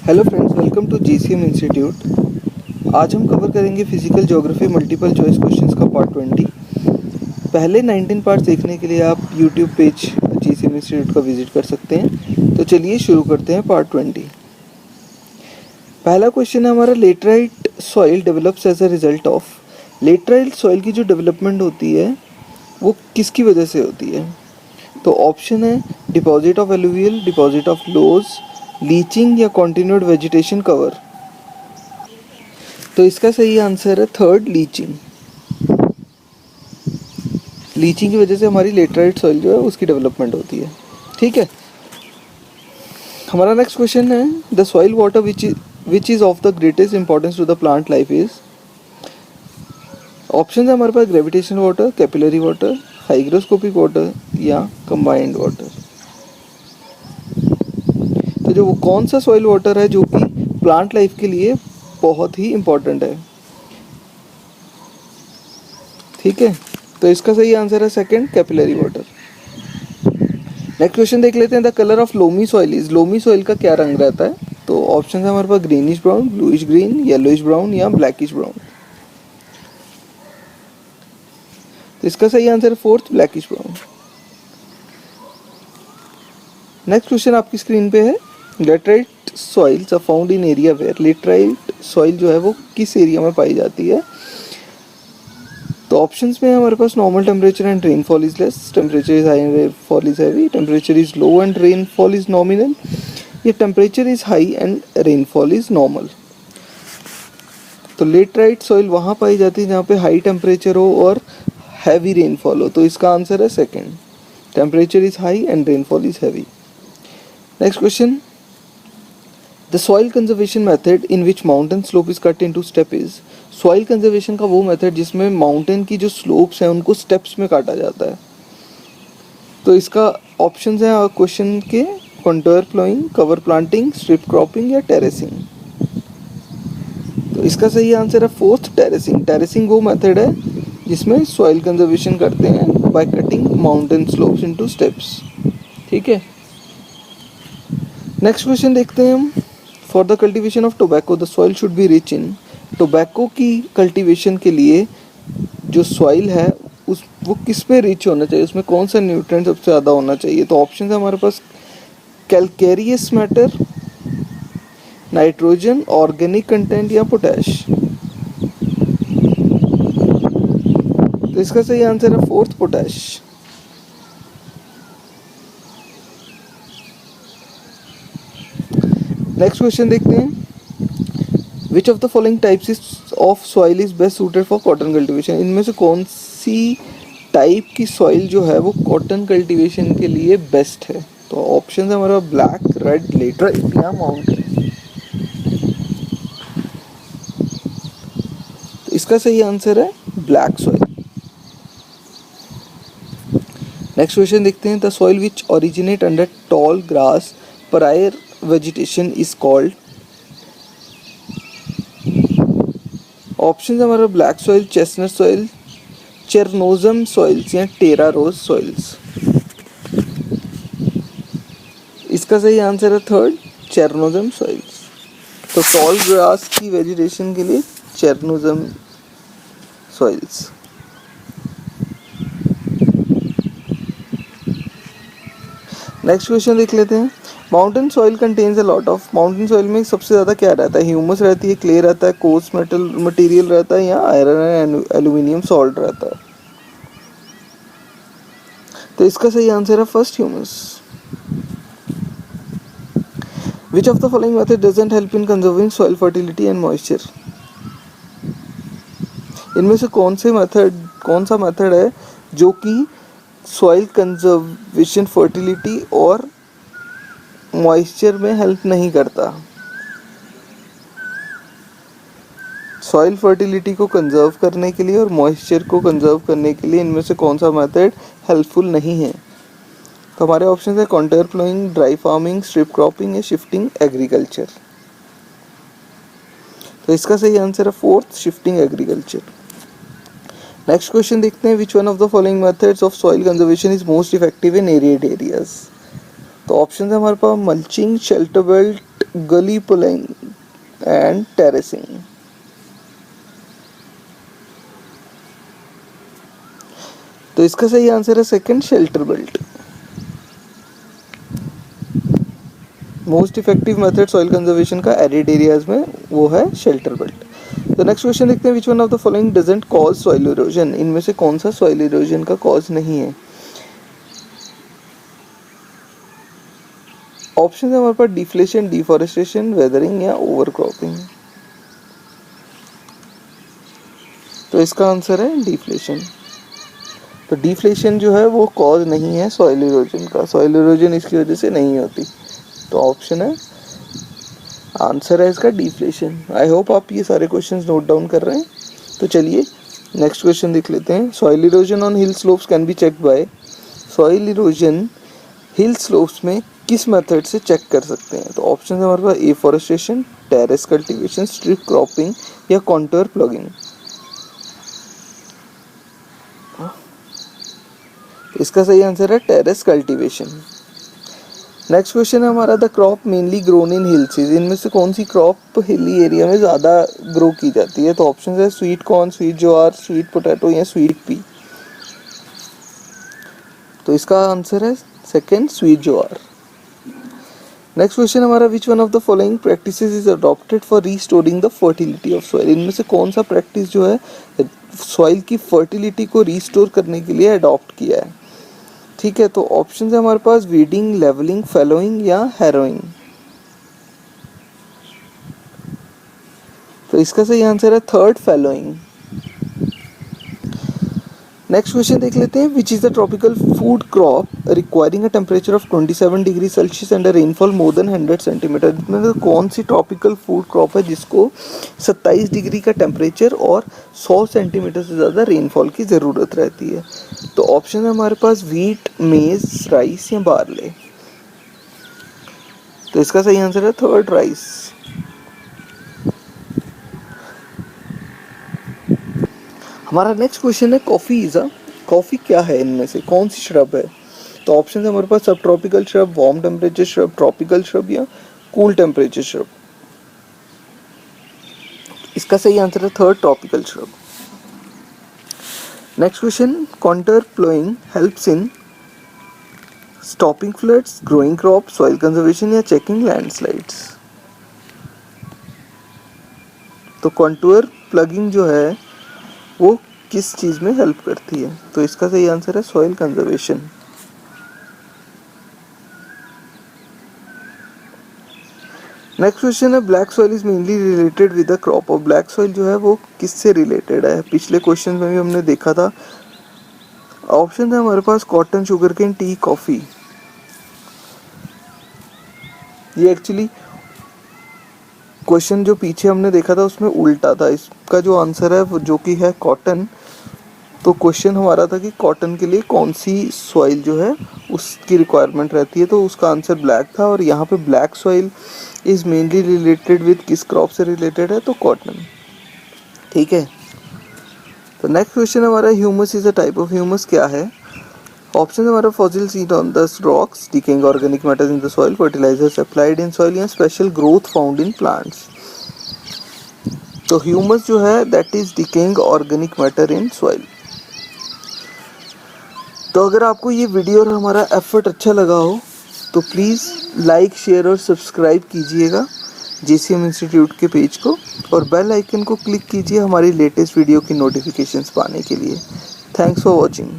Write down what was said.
Hello friends, welcome to GCM institute. आज हम cover करेंगे physical geography multiple choice questions का पार्ट 20। पहले 19 पार्ट्स देखने के लिए आप यूट्यूब पेज जीसीएम इंस्टीट्यूट का विजिट कर सकते हैं। तो चलिए शुरू करते हैं पार्ट 20। पहला क्वेश्चन है हमारा, laterite soil develops as a result of. Laterite soil की जो डेवलपमेंट होती है वो किसकी वजह से होती है? तो ऑप्शन है deposit of alluvial, deposit of lows, leaching या कॉन्टिन्यूड वेजिटेशन कवर। तो इसका सही आंसर है थर्ड, लीचिंग। लीचिंग की वजह से हमारी लेटराइट सॉइल जो है उसकी डेवलपमेंट होती है। ठीक है, हमारा नेक्स्ट क्वेश्चन है, the soil water which is of the greatest importance to the plant life is. Option है हमारे पास gravitational water, capillary water, hygroscopic water या कंबाइंड वाटर। तो जो वो कौन सा सॉइल वाटर है जो कि प्लांट लाइफ के लिए बहुत ही इम्पोर्टेंट है? ठीक है, तो इसका सही आंसर है second, capillary water. Next question देख लेते हैं, the colour of loamy soil is. Loamy soil का क्या रंग रहता है? तो ऑप्शन है हमारे पास greenish brown, bluish green, yellowish brown या ब्लैकिश ब्राउन। तो इसका सही आंसर है fourth, blackish brown. Next question आपकी स्क्रीन पे है, laterite soils are found in area where. Laterite soil जो है वो किस एरिया में पाई जाती है? तो ऑप्शंस में हमारे पास normal temperature and rainfall is less, temperature is high and rainfall is heavy, temperature is low and rainfall is nominal, या temperature is high and rainfall is normal. तो लेटराइट सॉइल वहाँ पाई जाती है जहाँ पे हाई टेम्परेचर हो और हैवी रेनफॉल हो। तो इसका आंसर है second, temperature is high and rainfall is heavy. Next question, the soil conservation method in which mountain slope is cut into step is. Soil conservation का वो मेथड जिसमें mountain की जो स्लोप्स हैं उनको स्टेप्स में काटा जाता है। तो इसका ऑप्शंस हैं क्वेश्चन के, contour ploughing, cover planting, strip cropping या टेरेसिंग। तो इसका सही आंसर है फोर्थ, टेरेसिंग। टेरेसिंग वो मेथड है जिसमें सॉइल कंजर्वेशन करते हैं by cutting mountain slopes into steps. ठीक है, नेक्स्ट क्वेश्चन देखते हैं हम, for the cultivation of tobacco the soil should be rich in. Tobacco की कल्टीवेशन के लिए जो सॉइल है उस वो किस पे रिच होना चाहिए, उसमें कौन सा न्यूट्रिएंट सबसे ज़्यादा होना चाहिए? तो ऑप्शन है हमारे पास calcareous matter, nitrogen, organic content या पोटैश। तो इसका सही आंसर है फोर्थ, पोटैश। नेक्स्ट क्वेश्चन देखते हैं, which of the following types of soil is best suited for cotton cultivation. इनमें से कौन सी टाइप की सॉइल जो है वो कॉटन कल्टीवेशन के लिए बेस्ट है? तो ऑप्शन है हमारा ब्लैक, रेड, लेटराइट या माउंटेन। तो इसका सही आंसर है ब्लैक सॉइल। नेक्स्ट क्वेश्चन देखते हैं, the soil which originate under tall grass prior vegetation is called. Option हमारा black soil, chestnut soil, chernozem soils या टेरा रोज सॉइल्स। इसका सही आंसर है थर्ड, चेरनोजम सॉइल्स। तो टॉल ग्रास की vegetation के लिए चेरनोजम सॉइल्स। नेक्स्ट क्वेश्चन देख लेते हैं, mountain soil contains a lot of. Mountain soil में सबसे ज़्यादा क्या रहता है? ह्यूमस रहती है, क्ले रहता है, कोर्स मेटल मटेरियल रहता है या आयरन एंड एल्यूमिनियम सॉल्ट रहता है। तो इसका सही आंसर है first, humus. Which of the following method doesn't help in conserving soil fertility and moisture. इनमें से कौन सा मेथड है जो कि सॉइल कंजर्वेशन, फर्टिलिटी और मॉइस्चर में हेल्प नहीं करता? सॉइल फर्टिलिटी को कंजर्व करने के लिए और मॉइस्चर को कंजर्व करने के लिए इनमें से कौन सा मेथड हेल्पफुल नहीं है? तो हमारे ऑप्शन है contour ploughing, dry farming, strip cropping या शिफ्टिंग एग्रीकल्चर। तो इसका सही आंसर है fourth, shifting agriculture. Next question देखते हैं, which one of the following methods of soil conservation is most effective in arid areas. तो ऑप्शन है हमारे पास मल्चिंग, शेल्टर बेल्ट, गली पुलिंग एंड टेरेसिंग। तो इसका सही आंसर है second, shelter belt. Most effective method soil conservation का arid areas में वो है शेल्टर बेल्ट। तो नेक्स्ट क्वेश्चन देखते हैं, which one of the following doesn't cause soil erosion. इनमें से कौन सा सॉइल इरोजन का कॉज नहीं है। ऑप्शन है हमारे पास डिफ्लेशन, डिफॉरेस्टेशन, वेदरिंग या ओवरक्रॉपिंग। तो इसका आंसर है डिफ्लेशन। तो डिफ्लेशन जो है वो कॉज नहीं है सॉइल इरोजन का, सॉइल इरोजन इसकी वजह से नहीं होती। तो ऑप्शन है, आंसर है इसका डिफ्लेशन। आई होप आप ये सारे क्वेश्चंस नोट डाउन कर रहे हैं। तो चलिए नेक्स्ट क्वेश्चन देख लेते हैं। Soil erosion on hill slopes can be check by. Soil erosion hill slopes में किस मेथड से चेक कर सकते हैं। तो ऑप्शन है हमारे पास afforestation, terrace cultivation, strip cropping या कॉन्टूर प्लगिंग। इसका सही आंसर है टेरेस कल्टीवेशन। नेक्स्ट क्वेश्चन है हमारा, the crop mainly grown in hills. इनमें से कौन सी क्रॉप हिली एरिया में ज़्यादा ग्रो की जाती है। तो ऑप्शन है स्वीट कॉर्न, स्वीट ज्वार, स्वीट पोटैटो या स्वीट पी। तो इसका आंसर है सेकंड, स्वीट ज्वार। नेक्स्ट क्वेश्चन हमारा, which one of the following practices is adopted for restoring the fertility of soil. इनमें से कौन सा प्रैक्टिस जो है सॉइल की फर्टिलिटी को रीस्टोर करने के लिए अडॉप्ट किया है। ठीक है, तो ऑप्शन है हमारे पास वीडिंग, लेवलिंग, फैलोइंग या हैरोइंग। तो इसका सही आंसर है थर्ड, फैलोइंग। नेक्स्ट क्वेश्चन देख लेते हैं, which is the tropical food crop requiring a temperature of 27 degree Celsius and rainfall more than 100 centimetre. मतलब कौन सी ट्रॉपिकल फूड क्रॉप है जिसको 27 डिग्री का टेम्परेचर और 100 सेंटीमीटर से ज़्यादा रेनफॉल की ज़रूरत रहती है। तो ऑप्शन है हमारे पास वीट, मेज, राइस या बार्ले। तो इसका सही आंसर है थर्ड, राइस। हमारा नेक्स्ट क्वेश्चन है, कॉफ़ी इज अ, कॉफ़ी क्या है, इनमें से कौन सी श्रब है। तो ऑप्शन है हमारे पास सब tropical shrub, warm temperature shrub, tropical shrub या कूल टेम्परेचर श्रब। इसका सही आंसर है third, tropical shrub. Next question, contour ploughing helps in stopping floods, growing crop, soil conservation या चेकिंग लैंडस्लाइड्स। तो कॉन्टूर प्लगिंग जो है वो किस चीज़ में हेल्प करती है। तो इसका सही आंसर है सॉइल कंजर्वेशन। नेक्स्ट क्वेश्चन है, black soil is mainly related with the crop. और ब्लैक सॉइल जो है वो किससे रिलेटेड है। पिछले क्वेश्चन में भी हमने देखा था। ऑप्शन है हमारे पास कॉटन, शुगरकेन, टी, कॉफ़ी। ये एक्चुअली क्वेश्चन जो पीछे हमने देखा था उसमें उल्टा था। इसका जो आंसर है वो जो कि है कॉटन। तो क्वेश्चन हमारा था कि कॉटन के लिए कौन सी सॉइल जो है उसकी रिक्वायरमेंट रहती है। तो उसका आंसर ब्लैक था। और यहाँ पे black soil is mainly related with किस क्रॉप से रिलेटेड है। तो कॉटन। ठीक है, तो नेक्स्ट क्वेश्चन हमारा, humus is a type of humus क्या है। ऑप्शन हमारा fossil seed on the rocks, decaying organic matter in the soil, fertilisers applied in soil या special growth found in plants. तो ह्यूमस जो है that is decaying organic matter in soil. तो अगर आपको ये वीडियो और हमारा एफर्ट अच्छा लगा हो तो प्लीज़ लाइक, शेयर और सब्सक्राइब कीजिएगा JCM इंस्टीट्यूट के पेज को, और बेल आइकन को क्लिक कीजिए हमारी लेटेस्ट वीडियो की नोटिफिकेशंस पाने के लिए। Thanks for watching.